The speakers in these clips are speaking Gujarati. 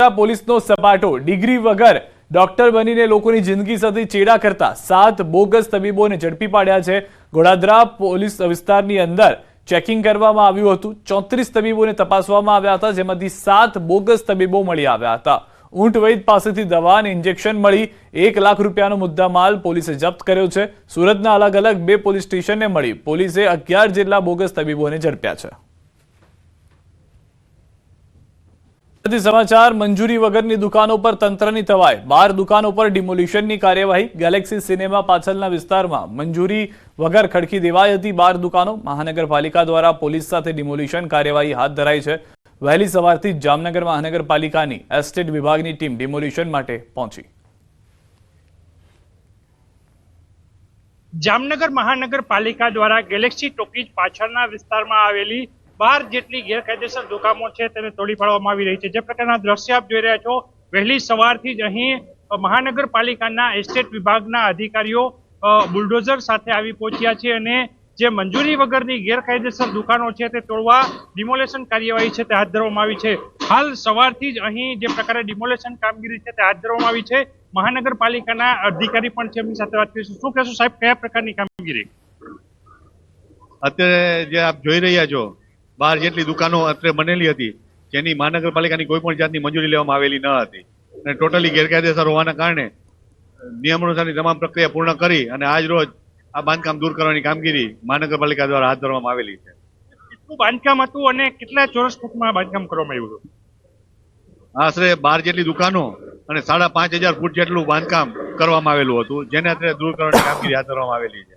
પોલીસનો સપાટો ડિગ્રી વગર ડોક્ટર બનીને લોકોની જિંદગી સાથે ચેડા કરતા 7 બોગસ તબીબોને ઝડપી પાડ્યા છે। ગોડાદરા પોલીસ વિસ્તારની અંદર ચેકિંગ કરવામાં આવ્યું હતું। 34 તબીબોને તપાસવામાં આવ્યા હતા, જેમાંથી 7 બોગસ તબીબો મળી આવ્યા હતા। ઊંટ વૈદ પાસેથી દવા અને ઇન્જેક્શન મળી 1 લાખ રૂપિયાનો મુદ્દામાલ પોલીસે જપ્ત કર્યો છે। સુરતના અલગ અલગ 2 પોલીસ સ્ટેશનને મળી પોલીસે 11 જેટલા બોગસ તબીબોને ઝડપ્યા છે। समाचार मंजूरी वगरनी दुकानों पर तंत्रनी तवाय 12 दुकानों पर डिमोलिशननी कार्यवाही। गैलेक्सी सिनेमा पाछलना विस्तारमां मंजूरी वगर खड़की देवाई हती 12 दुकानों। महानगरपालिका द्वारा पोलीस साथे डिमोलिशन कार्यवाही हाथ धराई छे। वहेली सवारथी जामनगर महानगरपालिकानी एस्टेट विभागनी टीम डिमोलिशन माटे पहोंची। जामनगर महानगरपालिका द्वारा गैलेक्सी टॉकीज पाछळना विस्तारमां आवेली 12 જેટલી ગેરકાયદેસર દુકાનો છે તેને તોડી પાડવામાં આવી રહી છે। જે પ્રકારના દ્રશ્ય આપ જોઈ રહ્યા છો, વહેલી સવારથી જ અહીં મહાનગરપાલિકાના એસ્ટેટ વિભાગના અધિકારીઓ બુલડોઝર સાથે આવી પહોંચ્યા છે અને જે મંજૂરી વગરની ગેરકાયદેસર દુકાનો છે તે તોડવા ડિમોલેશન કાર્યવાહી છે તે હાથ ધરવામાં આવી છે। હાલ સવારથી જ અહીં જે પ્રકારે ડિમોલેશન કામગીરી છે તે હાથ ધરવામાં આવી છે। મહાનગરપાલિકાના અધિકારી પણ છે, એમની સાથે વાત કરીશું। શું કહેશો સાહેબ, કયા પ્રકારની કામગીરી? અત્યારે જે આપ જોઈ રહ્યા છો, 12 જેટલી દુકાનો અત્રે બનેલી હતી, જેની મહાનગરપાલિકાની કોઈ પણ જાતની મંજૂરી લેવામાં આવેલી ન હતી અને ટોટલી ગેરકાયદેસર હોવાના કારણે નિયમ અનુસારની તમામ પ્રક્રિયા પૂર્ણ કરી અને આજ રોજ આ બાંધકામ દૂર કરવાની કામગીરી મહાનગરપાલિકા દ્વારા હાથ ધરવામાં આવેલી છે। કેટલું બાંધકામ હતું અને કેટલા ચોરસ ફૂટમાં બાંધકામ કરવામાં આવ્યું હતું? આશરે 12 જેટલી દુકાનો અને 5,500 ફૂટ જેટલું બાંધકામ કરવામાં આવેલું હતું, જેને અત્યારે દૂર કરવાની કામગીરી હાથ ધરવામાં આવેલી છે।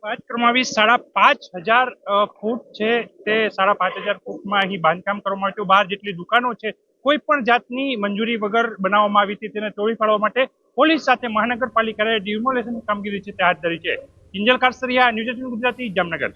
વાત કરવામાં આવી 5,500 ફૂટ છે તે 5,500 ફૂટમાં અહીં બાંધકામ કરવામાં આવ્યું। 12 જેટલી દુકાનો છે, કોઈ પણ જાતની મંજૂરી વગર બનાવવામાં આવી હતી, તેને તોડી પાડવા માટે પોલીસ સાથે મહાનગરપાલિકાએ ડિમોલેશન કામગીરી છે તે હાથ ધરી છે। કિંજલ કારસરિયા, ન્યૂઝ 18 ગુજરાતી, જામનગર।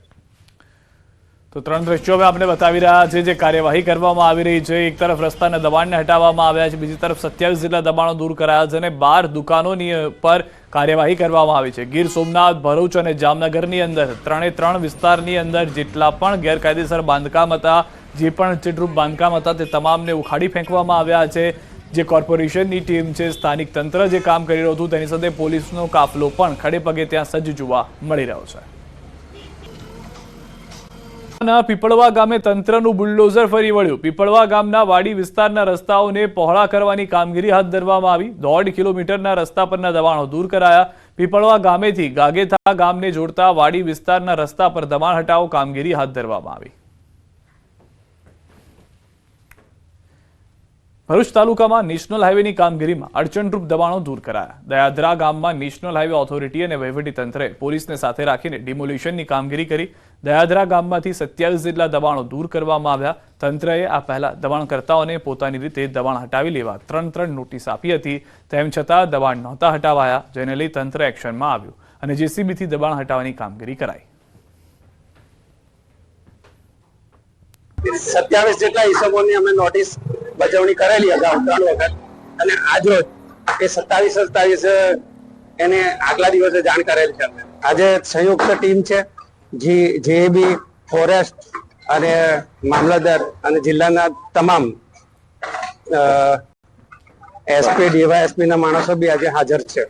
તો 3 દ્રશ્યો હવે આપણે બતાવી રહ્યા છે જે કાર્યવાહી કરવામાં આવી રહી છે। એક તરફ રસ્તાના દબાણને હટાવવામાં આવ્યા છે, બીજી તરફ 27 જેટલા દબાણો દૂર કરાયા છે અને 12 દુકાનોની પર કાર્યવાહી કરવામાં આવી છે। ગીર સોમનાથ, ભરૂચ અને જામનગરની અંદર 3 વિસ્તારની અંદર જેટલા પણ ગેરકાયદેસર બાંધકામ હતા, જે પણ ચિટરૂપ બાંધકામ હતા, તે તમામને ઉખાડી ફેંકવામાં આવ્યા છે। જે કોર્પોરેશનની ટીમ છે, સ્થાનિક તંત્ર જે કામ કરી રહ્યું હતું, તેની સાથે પોલીસનો કાફલો પણ ખડે પગે ત્યાં સજ્જ જોવા મળી રહ્યો છે। પીપળવા ગામે તંત્રનું બુલડોઝર ફરી વળ્યું। પીપળવા ગામના વાડી વિસ્તારના રસ્તાઓને પહોળા કરવાની કામગીરી હાથ ધરવામાં આવી। 1.5 કિલોમીટરના રસ્તા પરના દબાણો દૂર કરાયા। પીપળવા ગામેથી ગાગેથા ગામને જોડતા વાડી વિસ્તારના રસ્તા પર દબાણ હટાવો કામગીરી હાથ ધરવામાં આવી। ભરૂચ તાલુકામાં નેશનલ હાઈવેની કામગીરીમાં અડચણરૂપ દબાણો દૂર કરાયા। દયાદરા ગામમાં નેશનલ હાઈવે ઓથોરિટી અને વહીવટીતંત્રે પોલીસને સાથે રાખીને ડિમોલિશનની કામગીરી કરી। દયાદરા ગામમાંથી 27 જેટલા દબાણો દૂર કરવામાં આવ્યા। તંત્રએ આ પહેલા દબાણકર્તાઓને પોતાની રીતે દબાણ હટાવી લેવા 3 નોટિસ આપી હતી, તેમ છતાં દબાણ નહોતા હટાવાયા, જેને લઈ તંત્ર એક્શનમાં આવ્યું અને જેસીબીથી દબાણ હટાવવાની કામગીરી કરાઈ। 27 જેટલા ઇસમોની અમે નોટિસ બજાવણી કરેલી અગાઉ 3 વખત અને આજરોજ એ 27 એને આગલા દિવસે જાણ કરેલી છે। આજે સંયુક્ત ટીમ છે, જેબી, ફોરેસ્ટ અને મામલતદાર અને જિલ્લાના તમામ એસપી, ડીવાયએસપી ના માણસો બી આજે હાજર છે।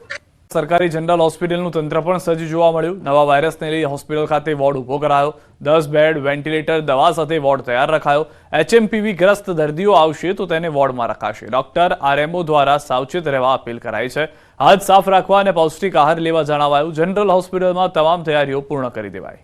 સરકારી જનરલ હોસ્પિટલનું તંત્ર પણ સજ્જ જોવા મળ્યું। નવા વાયરસને લઈ હોસ્પિટલ ખાતે વોર્ડ ઉભો કરાયો। 10 બેડ, વેન્ટિલેટર, દવા સાથે વોર્ડ તૈયાર રખાયો। HMPV ગ્રસ્ત દર્દીઓ આવશે તો તેને વોર્ડમાં રખાશે। ડોક્ટર, RMO દ્વારા સાવચેત રહેવા અપીલ કરાઈ છે। હાથ સાફ રાખવા અને પૌષ્ટિક આહાર લેવા જણાવાયું। જનરલ હોસ્પિટલમાં તમામ તૈયારીઓ પૂર્ણ કરી દેવાઈ।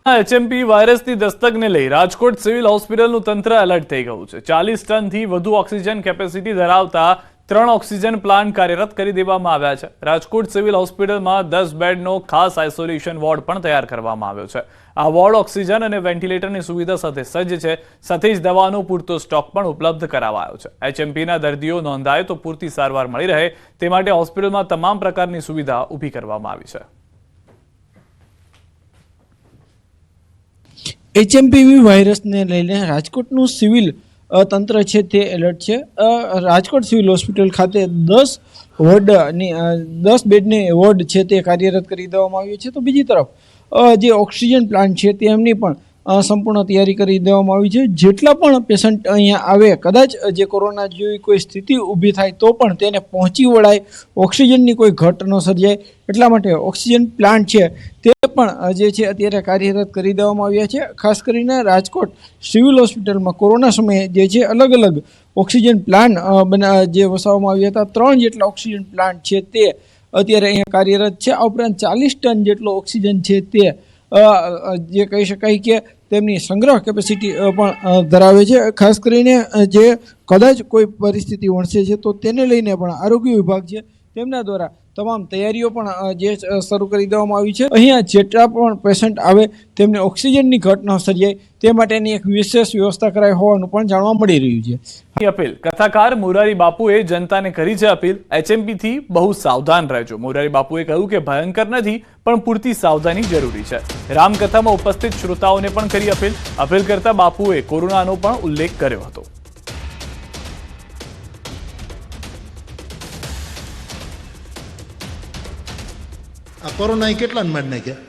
HMP વાયરસની દસ્તકને લઈ રાજકોટ સિવિલ હોસ્પિટલનું તંત્ર એલર્ટ થઈ ગયું છે। 40 ટનથી વધુ ઓક્સિજન કેપેસિટી ધરાવતા 3 ઓક્સિજન પ્લાન્ટ કાર્યરત કરી દેવામાં આવ્યા છે। રાજકોટ સિવિલ હોસ્પિટલમાં 10 બેડનો ખાસ આઇસોલેશન વોર્ડ પણ તૈયાર કરવામાં આવ્યો છે। આ વોર્ડ ઓક્સિજન અને વેન્ટિલેટરની સુવિધા સાથે સજ્જ છે, સાથે જ દવાનો પૂરતો સ્ટોક પણ ઉપલબ્ધ કરાવાયો છે। HMPના દર્દીઓ નોંધાય તો પૂરતી સારવાર મળી રહે તે માટે હોસ્પિટલમાં તમામ પ્રકારની સુવિધા ઊભી કરવામાં આવી છે। HMPV વાયરસને લઈને રાજકોટનું સિવિલ તંત્ર છે તે એલર્ટ છે। રાજકોટ સિવિલ હોસ્પિટલ ખાતે 10 બેડની વોર્ડ છે તે કાર્યરત કરી દેવામાં આવ્યું છે। તો બીજી તરફ જે ઓક્સિજન પ્લાન્ટ છે તેમની પણ સંપૂર્ણ તૈયારી કરી દેવામાં આવી છે. જેટલા પણ પેશન્ટ અહીંયા આવે, કદાચ જે કોરોના જેવી કોઈ સ્થિતિ ઊભી થાય તો પણ તેને પહોંચી વળાય, ઓક્સિજનની કોઈ ઘટ ન સર્જાય એટલા માટે ઓક્સિજન પ્લાન્ટ છે તે પણ જે છે અત્યારે કાર્યરત કરી દેવામાં આવ્યા છે. ખાસ કરીને રાજકોટ સિવિલ હોસ્પિટલમાં કોરોના સમયે જે છે અલગ અલગ ઓક્સિજન પ્લાન્ટ જે વસાવવામાં આવ્યા હતા. 3 જેટલા ઓક્સિજન પ્લાન્ટ છે તે અત્યારે અહીંયા કાર્યરત છે. આ ઉપરાંત 40 ટન જેટલો ઓક્સિજન છે તે જે કહી શકાય કે તેમની સંગ્રહ કેપેસિટી પણ ધરાવે છે. ખાસ કરીને જે કદાચ કોઈ પરિસ્થિતિ વણસે છે તો તેને લઈને પણ આરોગ્ય વિભાગ છે તેમના દ્વારા તમામ તૈયારીઓ પણ જે શરૂ કરી દેવામાં આવી છે. અહીંયા જેટલા પણ પેશન્ટ આવે તેમને ઓક્સિજનની ઘટ ન સર્જાય તે માટેની એક વિશેષ વ્યવસ્થા કરાઈ હોવાનું પણ જાણવા મળી રહ્યું છે. અપીલ કથાકાર મોરારી બાપુએ જનતાને કરી છે અપીલ, HMP થી બહુ સાવધાન રહેજો. મોરારી બાપુએ કહ્યું કે ભયંકર નથી પણ પૂરતી સાવધાની જરૂરી છે. રામકથામાં ઉપસ્થિત શ્રોતાઓને પણ કરી અપીલ કરતા બાપુએ કોરોનાનો પણ ઉલ્લેખ કર્યો હતો. આ કોરોનાએ કેટલાને મારી નાખ્યા?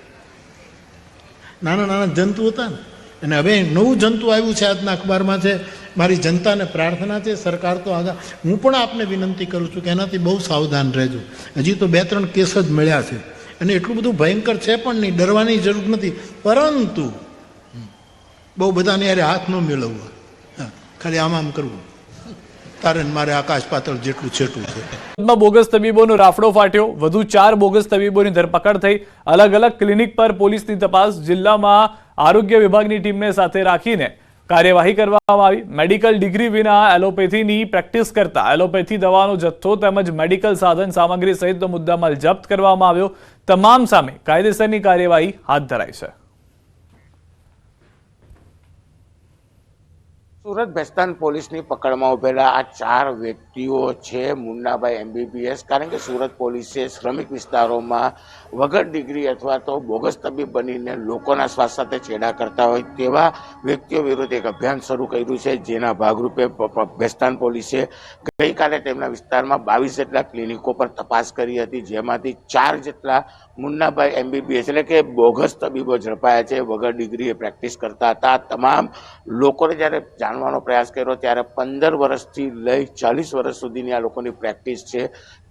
નાના નાના જંતુ હતા ને, અને હવે નવું જંતુ આવ્યું છે. આજના અખબારમાં છે. મારી જનતાને પ્રાર્થના છે, સરકાર તો આગળ, હું પણ આપને વિનંતી કરું છું કે એનાથી બહુ સાવધાન રહેજો. હજી તો 2-3 કેસ જ મળ્યા છે અને એટલું બધું ભયંકર છે પણ નહીં, ડરવાની જરૂર નથી. પરંતુ બહુ બધાને યારે હાથ ન મેળવવા, ખાલી આમ કરવું, તારે મારે આકાશ પાતળ જેટલું છેટું છે. બોગસ તબીબોનો રાફડો ફાટ્યો, વધુ 4 બોગસ તબીબોની ધરપકડ થઈ. અલગ અલગ ક્લિનિક પર પોલીસની તપાસ, જિલ્લામાં આરોગ્ય વિભાગની ટીમને સાથે રાખીને કાર્યવાહી કરવામાં આવી. મેડિકલ ડિગ્રી વિના એલોપેથીની પ્રેક્ટિસ કરતા એલોપેથી દવાનો જથ્થો તેમજ મેડિકલ સાધન સામગ્રી સહિતનો મુદ્દામાલ જપ્ત કરવામાં આવ્યો. તમામ સામે કાયદેસરની કાર્યવાહી હાથ ધરાઈ છે. સુરત ભેસ્તાન પોલીસની પકડમાં ઉભેલા આ 4 વ્યક્તિઓ છે મુન્નાભાઈ MBBS. કારણ કે સુરત પોલીસે શ્રમિક વિસ્તારોમાં વગર ડિગ્રી અથવા તો બોગસ તબીબ બનીને લોકોના સ્વાસ્થ્ય સાથે છેડા કરતા હોય તેવા વ્યક્તિઓ વિરુદ્ધ એક અભિયાન શરૂ કર્યું છે, જેના ભાગરૂપે ભેસ્તાન પોલીસે ગઈકાલે તેમના વિસ્તારમાં 22 જેટલા ક્લિનિકો પર તપાસ કરી હતી, જેમાંથી 4 જેટલા મુન્નાભાઈ MBBS એટલે કે બોગસ તબીબો ઝડપાયા છે. વગર ડિગ્રીએ પ્રેક્ટિસ કરતા હતા. તમામ લોકોને જ્યારે જાણવાનો પ્રયાસ કર્યો ત્યારે 15 વર્ષથી લઈ 40 વર્ષ સુધીની આ લોકોની પ્રેક્ટિસ છે.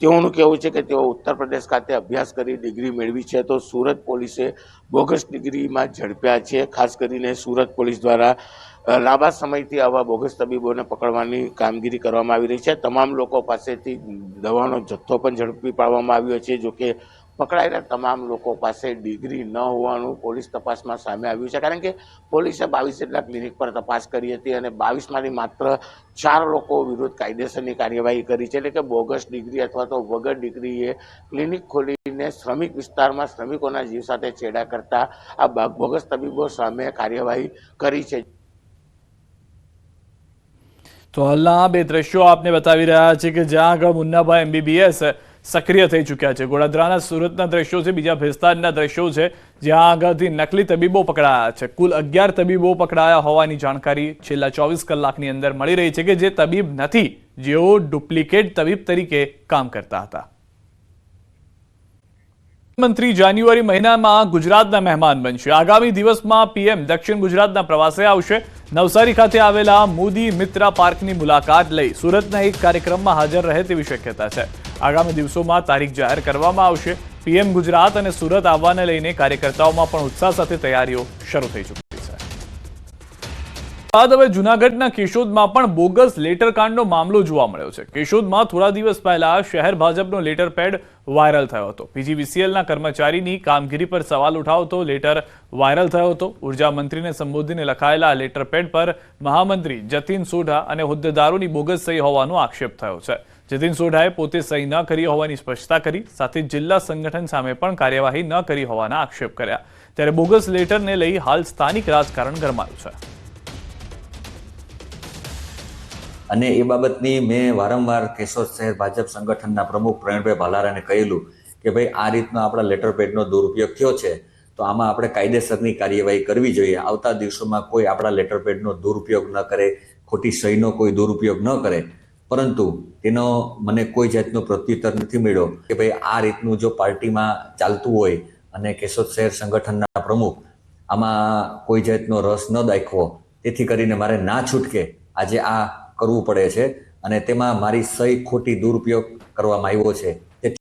તેઓનું કહેવું છે કે તેઓ ઉત્તર પ્રદેશ ખાતે અભ્યાસ કરી ડિગ્રી મેળવી છે, તો સુરત પોલીસે બોગસ ડિગ્રીમાં ઝડપ્યા છે. ખાસ કરીને સુરત પોલીસ દ્વારા લાંબા સમયથી આવા બોગસ તબીબોને પકડવાની કામગીરી કરવામાં આવી રહી છે. તમામ લોકો પાસેથી દવાનો જથ્થો પણ ઝડપી પાડવામાં આવ્યો છે. જોકે પકડાયેલા તમામ લોકો પાસે ડિગ્રી ન હોવાનું પોલીસ તપાસમાં સામે આવ્યું છે. કારણ કે પોલીસે 22 જેટલા ક્લિનિક પર તપાસ કરી હતી અને 22માંથી માત્ર 4 લોકો વિરુદ્ધ કાયદેસરની કાર્યવાહી કરી છે. એટલે કે બોગસ ડિગ્રી અથવા તો વગર ડિગ્રીએ ક્લિનિક ખોલીને શ્રમિક વિસ્તારમાં શ્રમિકોના જીવ સાથે છેડા કરતા આ બોગસ તબીબો સામે કાર્યવાહી કરી છે. તો હાલના 2 દ્રશ્યો આપને બતાવી રહ્યા છે કે જ્યાં આગળ મુન્નાભાઈ MBBS સક્રિય થઈ ચૂક્યા છે. ગોડાદરાના સુરતના દ્રશ્યો છે, બીજા ભેસ્તાનના દ્રશ્યો છે જ્યાં આગળથી નકલી તબીબો પકડાયા છે. કુલ 11 તબીબો પકડાયા હોવાની જાણકારી છેલ્લા 24 કલાકની અંદર મળી રહી છે કે જે તબીબ નથી, જેઓ ડુપ્લિકેટ તબીબ તરીકે કામ કરતા હતા. મંત્રી જાન્યુઆરી મહિનામાં ગુજરાતના મહેમાન બનશે. આગામી દિવસમાં PM દક્ષિણ ગુજરાતના પ્રવાસે આવશે. નવસારી ખાતે આવેલા મોદી મિત્રા પાર્કની મુલાકાત લઈ સુરતના એક કાર્યક્રમમાં હાજર રહે તેવી શક્યતા છે. આગામી દિવસોમાં તારીખ જાહેર કરવામાં આવશે. PM ગુજરાત અને સુરત આવવાને લઈને કાર્યકર્તાઓમાં પણ ઉત્સાહ સાથે તૈયારીઓ શરૂ થઈ ચૂકી છે. બાદ હવે જૂનાગઢના કેશોદમાં પણ બોગસ લેટર કાંડનો મામલો જોવા મળ્યો છે. કેશોદમાં થોડા દિવસ પહેલા શહેર ભાજપનો લેટર પેડ વાયરલ થયો હતો. PGVCLના કર્મચારીની કામગીરી પર સવાલ ઉઠાવતો લેટર વાયરલ થયો હતો. ઉર્જા મંત્રીને સંબોધીને લખાયેલા લેટર પેડ પર મહામંત્રી જતીન સોઢા અને હોદ્દેદારોની બોગસ સહી હોવાનો આક્ષેપ થયો છે. જતીન સોઢાએ પોતે સહી ન કરી હોવાની સ્પષ્ટતા કરી, સાથે જિલ્લા સંગઠન સામે પણ કાર્યવાહી ન કરી હોવાના આક્ષેપ કર્યા. ત્યારે બોગસ લેટરને લઈ હાલ સ્થાનિક રાજકારણ ગરમાયું છે. અને એ બાબતની મેં વારંવાર કેશોદ શહેર ભાજપ સંગઠનના પ્રમુખ પ્રવીણભાઈ ભાલારાને કહેલું કે ભાઈ આ રીતનો આપણા લેટર પેડનો દુરુપયોગ થયો છે, તો આમાં આપણે કાયદેસરની કાર્યવાહી કરવી જોઈએ. આવતા દિવસોમાં કોઈ આપણા લેટર પેડનો દુરુપયોગ ન કરે, ખોટી સહીનો કોઈ દુરુપયોગ ન કરે. પરંતુ તેનો મને કોઈ જાતનો પ્રત્યુત્તર નથી મળ્યો કે ભાઈ આ રીતનું જો પાર્ટીમાં ચાલતું હોય અને કેશોદ શહેર સંગઠનના પ્રમુખ આમાં કોઈ જાતનો રસ ન દાખવો, તેથી કરીને મારે ના છૂટકે આજે આ કરવું પડે છે અને તેમાં મારી સહી ખોટી દુરુપયોગ કરવામાં આવ્યો છે.